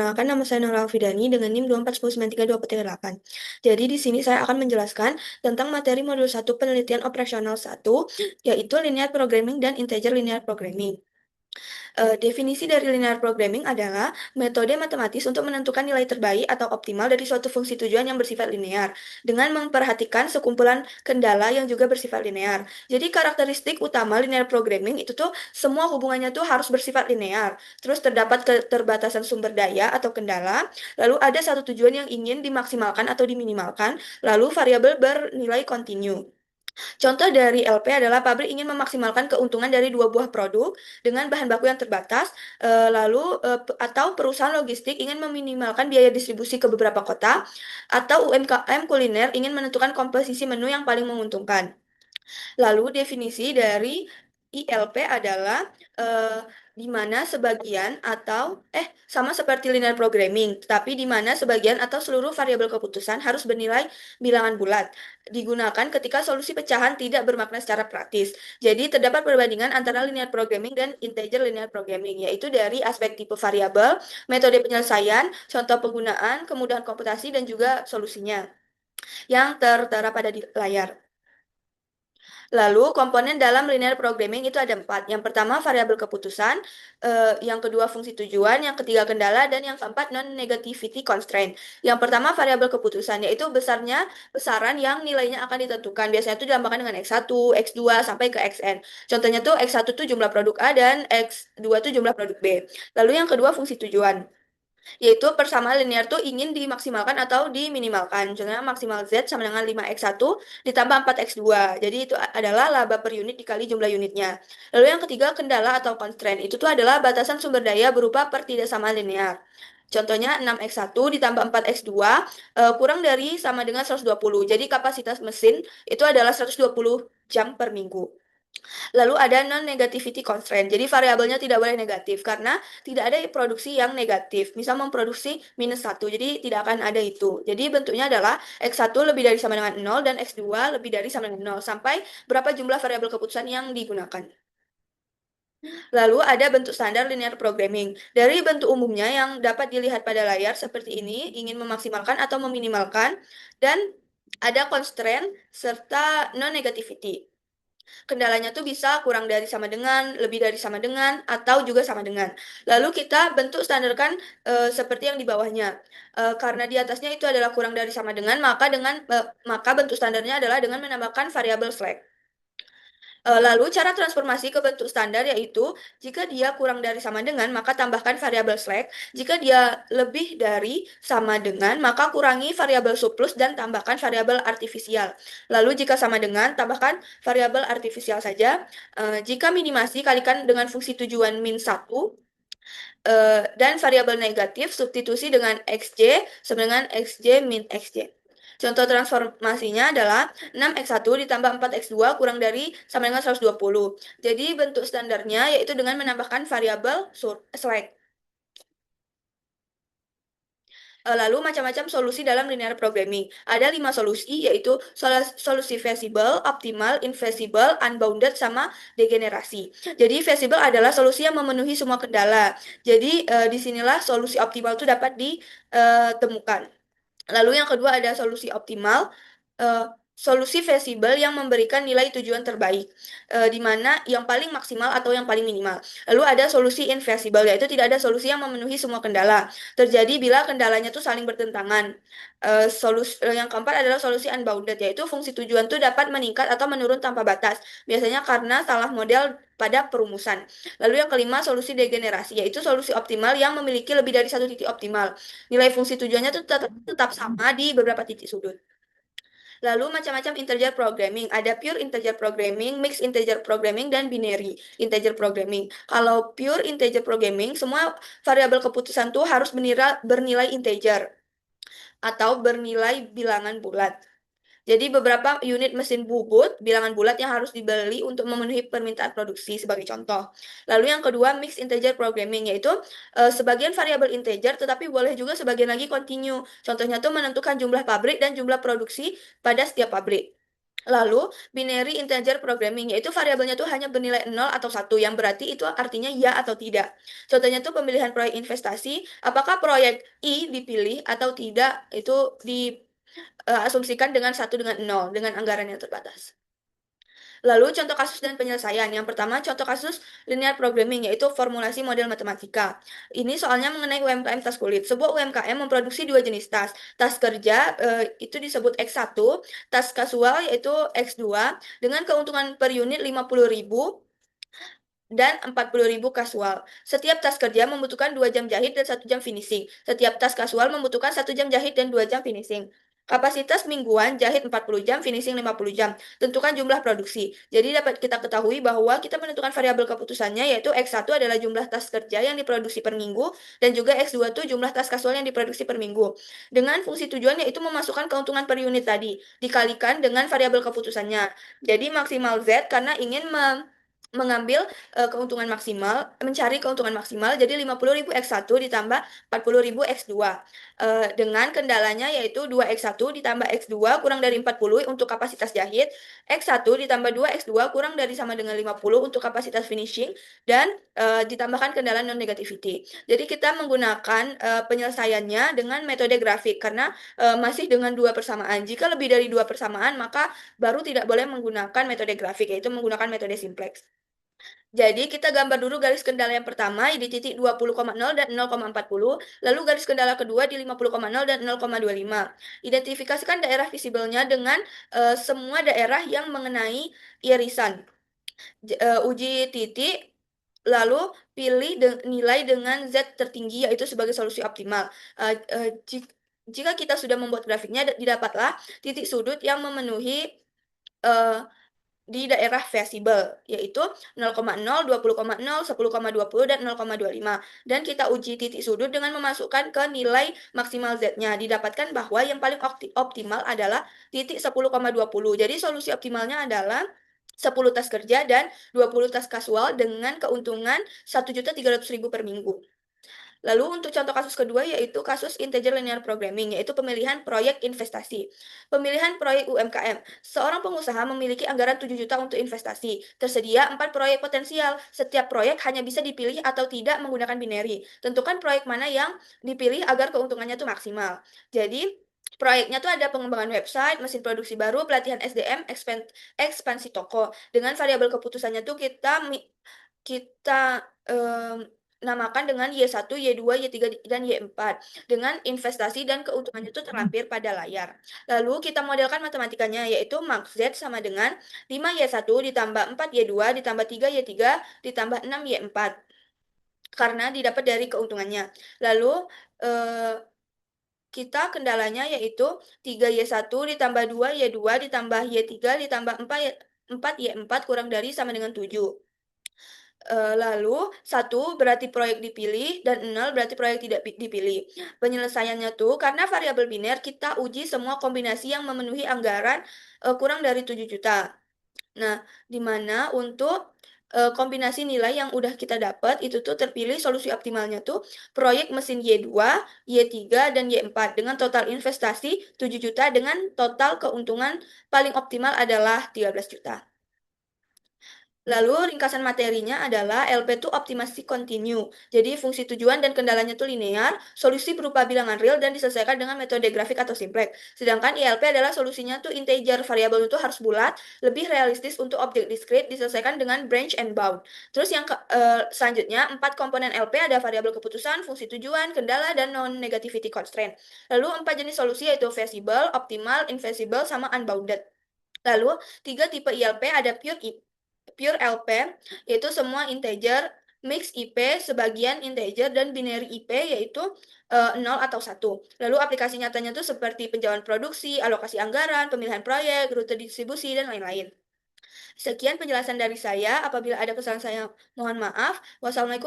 Perkenalkan, nama saya Nurul Alfidani dengan NIM 241932338. Jadi di sini saya akan menjelaskan tentang materi modul 1 penelitian operasional 1, yaitu linear programming dan integer linear programming. Definisi dari linear programming adalah metode matematis untuk menentukan nilai terbaik atau optimal dari suatu fungsi tujuan yang bersifat linear, dengan memperhatikan sekumpulan kendala yang juga bersifat linear. Jadi karakteristik utama linear programming itu tuh semua hubungannya tuh harus bersifat linear. Terus terdapat keterbatasan sumber daya atau kendala, lalu ada satu tujuan yang ingin dimaksimalkan atau diminimalkan, lalu variabel bernilai kontinu. Contoh dari LP adalah pabrik ingin memaksimalkan keuntungan dari dua buah produk dengan bahan baku yang terbatas, atau perusahaan logistik ingin meminimalkan biaya distribusi ke beberapa kota, atau UMKM kuliner ingin menentukan komposisi menu yang paling menguntungkan. Lalu definisi dari ILP adalah eh, di mana sebagian atau sama seperti linear programming, tapi di mana sebagian atau seluruh variabel keputusan harus bernilai bilangan bulat. Digunakan ketika solusi pecahan tidak bermakna secara praktis. Jadi terdapat perbandingan antara linear programming dan integer linear programming, yaitu dari aspek tipe variabel, metode penyelesaian, contoh penggunaan, kemudahan komputasi, dan juga solusinya yang tertera pada di layar. Lalu komponen dalam linear programming itu ada empat. Yang pertama variabel keputusan, yang kedua fungsi tujuan, yang ketiga kendala, dan yang keempat non-negativity constraint. Yang pertama variabel keputusan, yaitu besaran yang nilainya akan ditentukan. Biasanya itu dilambangkan dengan X1, X2, sampai ke Xn. Contohnya tuh X1 tuh jumlah produk A dan X2 tuh jumlah produk B. Lalu yang kedua fungsi tujuan, yaitu persamaan linear tuh ingin dimaksimalkan atau diminimalkan. Contohnya maksimal Z sama dengan 5x1 ditambah 4x2. Jadi itu adalah laba per unit dikali jumlah unitnya. Lalu yang ketiga kendala atau constraint. Itu tuh adalah batasan sumber daya berupa pertidaksamaan linear. Contohnya 6x1 ditambah 4x2 kurang dari sama dengan 120. Jadi kapasitas mesin itu adalah 120 jam per minggu. Lalu ada non-negativity constraint. Jadi variabelnya tidak boleh negatif karena tidak ada produksi yang negatif. Misal memproduksi -1, jadi tidak akan ada itu. Jadi bentuknya adalah X1 lebih dari sama dengan 0 dan X2 lebih dari sama dengan 0 sampai berapa jumlah variabel keputusan yang digunakan. Lalu ada bentuk standar linear programming. Dari bentuk umumnya yang dapat dilihat pada layar seperti ini, ingin memaksimalkan atau meminimalkan, dan ada constraint serta non-negativity. Kendalanya tuh bisa kurang dari sama dengan, lebih dari sama dengan, atau juga sama dengan. Lalu kita bentuk standarkan seperti yang di bawahnya. Karena di atasnya itu adalah kurang dari sama dengan, maka bentuk standarnya adalah dengan menambahkan variabel slack. Lalu cara transformasi ke bentuk standar yaitu jika dia kurang dari sama dengan maka tambahkan variabel slack. Jika dia lebih dari sama dengan maka kurangi variabel surplus dan tambahkan variabel artifisial. Lalu jika sama dengan tambahkan variabel artifisial saja. Jika minimasi kalikan dengan fungsi tujuan -1, dan variabel negatif substitusi dengan xj sama dengan xj min xj. Contoh transformasinya adalah 6x1 ditambah 4x2 kurang dari sama dengan 120. Jadi bentuk standarnya yaitu dengan menambahkan variabel slack. Lalu macam-macam solusi dalam linear programming. Ada 5 solusi, yaitu solusi feasible, optimal, infeasible, unbounded, sama degenerasi. Jadi feasible adalah solusi yang memenuhi semua kendala. Jadi disinilah solusi optimal itu dapat ditemukan. Lalu yang kedua ada solusi optimal, eh, solusi feasible yang memberikan nilai tujuan terbaik, di mana yang paling maksimal atau yang paling minimal. Lalu ada solusi infeasible, yaitu tidak ada solusi yang memenuhi semua kendala. Terjadi bila kendalanya tuh saling bertentangan. Yang keempat adalah solusi unbounded, yaitu fungsi tujuan tuh dapat meningkat atau menurun tanpa batas, biasanya karena salah model pada perumusan. Lalu yang kelima solusi degenerasi, yaitu solusi optimal yang memiliki lebih dari satu titik optimal. Nilai fungsi tujuannya tuh tetap sama di beberapa titik sudut. Lalu macam-macam integer programming. Ada pure integer programming, mixed integer programming, dan binary integer programming. Kalau pure integer programming, semua variabel keputusan tuh harus bernilai integer atau bernilai bilangan bulat. Jadi beberapa unit mesin bubut bilangan bulat yang harus dibeli untuk memenuhi permintaan produksi sebagai contoh. Lalu yang kedua mixed integer programming, yaitu sebagian variabel integer tetapi boleh juga sebagian lagi continue. Contohnya tuh menentukan jumlah pabrik dan jumlah produksi pada setiap pabrik. Lalu binary integer programming, yaitu variabelnya tuh hanya bernilai 0 atau 1, yang berarti itu artinya ya atau tidak. Contohnya tuh pemilihan proyek investasi, apakah proyek I dipilih atau tidak, itu diasumsikan dengan 1 dengan 0, dengan anggaran yang terbatas. Lalu contoh kasus dan penyelesaian. Yang pertama contoh kasus linear programming, yaitu formulasi model matematika. Ini soalnya mengenai UMKM tas kulit. Sebuah UMKM memproduksi dua jenis tas. Tas kerja itu disebut X1, tas kasual yaitu X2 dengan keuntungan per unit 50.000 dan 40.000 kasual. Setiap tas kerja membutuhkan 2 jam jahit dan 1 jam finishing. Setiap tas kasual membutuhkan 1 jam jahit dan 2 jam finishing. Kapasitas mingguan jahit 40 jam, finishing 50 jam. Tentukan jumlah produksi. Jadi dapat kita ketahui bahwa kita menentukan variabel keputusannya yaitu X1 adalah jumlah tas kerja yang diproduksi per minggu dan juga X2 itu jumlah tas kasual yang diproduksi per minggu. Dengan fungsi tujuan yaitu memasukkan keuntungan per unit tadi dikalikan dengan variabel keputusannya. Jadi maksimal Z karena ingin mengambil keuntungan maksimal, mencari keuntungan maksimal, jadi 50.000 X1 ditambah 40.000 X2. Dengan kendalanya yaitu 2 X1 ditambah X2 kurang dari 40 untuk kapasitas jahit, X1 ditambah 2 X2 kurang dari sama dengan 50 untuk kapasitas finishing, dan ditambahkan kendala non-negativity. Jadi kita menggunakan penyelesaiannya dengan metode grafik, karena masih dengan dua persamaan. Jika lebih dari dua persamaan, maka baru tidak boleh menggunakan metode grafik, yaitu menggunakan metode simplex. Jadi kita gambar dulu garis kendala yang pertama di titik 20,0 dan 0,40, lalu garis kendala kedua di 50,0 dan 0,25. Identifikasikan daerah visibelnya dengan semua daerah yang mengenai irisan. Uji titik, lalu pilih nilai dengan Z tertinggi yaitu sebagai solusi optimal. Jika kita sudah membuat grafiknya, didapatlah titik sudut yang memenuhi eh, di daerah visible, yaitu 0,0, 20,0, 10,20, dan 0,25. Dan kita uji titik sudut dengan memasukkan ke nilai maksimal Z-nya. Didapatkan bahwa yang paling optimal adalah titik 10,20. Jadi solusi optimalnya adalah 10 tas kerja dan 20 tas kasual dengan keuntungan 1.300.000 per minggu. Lalu untuk contoh kasus kedua yaitu kasus integer linear programming, yaitu pemilihan proyek investasi. Pemilihan proyek UMKM. Seorang pengusaha memiliki anggaran 7 juta untuk investasi. Tersedia 4 proyek potensial. Setiap proyek hanya bisa dipilih atau tidak menggunakan binary. Tentukan proyek mana yang dipilih agar keuntungannya itu maksimal. Jadi, proyeknya tuh ada pengembangan website, mesin produksi baru, pelatihan SDM, ekspansi toko. Dengan variabel keputusannya tuh kita namakan dengan Y1, Y2, Y3, dan Y4 dengan investasi dan keuntungannya itu terlampir pada layar. Lalu kita modelkan matematikanya yaitu max Z sama dengan 5Y1 ditambah 4Y2 ditambah 3Y3 ditambah 6Y4 karena didapat dari keuntungannya. Lalu kita kendalanya yaitu 3Y1 ditambah 2Y2 ditambah Y3 ditambah 4Y4 kurang dari sama dengan 7. Lalu 1 berarti proyek dipilih dan 0 berarti proyek tidak dipilih. Penyelesaiannya tuh karena variabel biner kita uji semua kombinasi yang memenuhi anggaran kurang dari 7 juta. Nah, di mana untuk kombinasi nilai yang udah kita dapat itu tuh terpilih solusi optimalnya tuh proyek mesin Y2, Y3, dan Y4 dengan total investasi 7 juta dengan total keuntungan paling optimal adalah 13 juta. Lalu ringkasan materinya adalah LP itu optimasi continue. Jadi fungsi tujuan dan kendalanya itu linear, solusi berupa bilangan real dan diselesaikan dengan metode grafik atau simplex. Sedangkan ILP adalah solusinya tuh integer, variabel itu harus bulat, lebih realistis untuk objek discrete, diselesaikan dengan branch and bound. Terus yang selanjutnya 4 komponen LP ada variabel keputusan, fungsi tujuan, kendala, dan non-negativity constraint. Lalu 4 jenis solusi yaitu feasible, optimal, invisible, sama unbounded. Lalu 3 tipe ILP ada pure LP, yaitu semua integer, mix IP, sebagian integer, dan binary IP, yaitu 0 atau 1. Lalu aplikasi nyatanya itu seperti penjualan produksi, alokasi anggaran, pemilihan proyek, rute distribusi, dan lain-lain. Sekian penjelasan dari saya. Apabila ada kesalahan saya, mohon maaf. Wassalamualaikum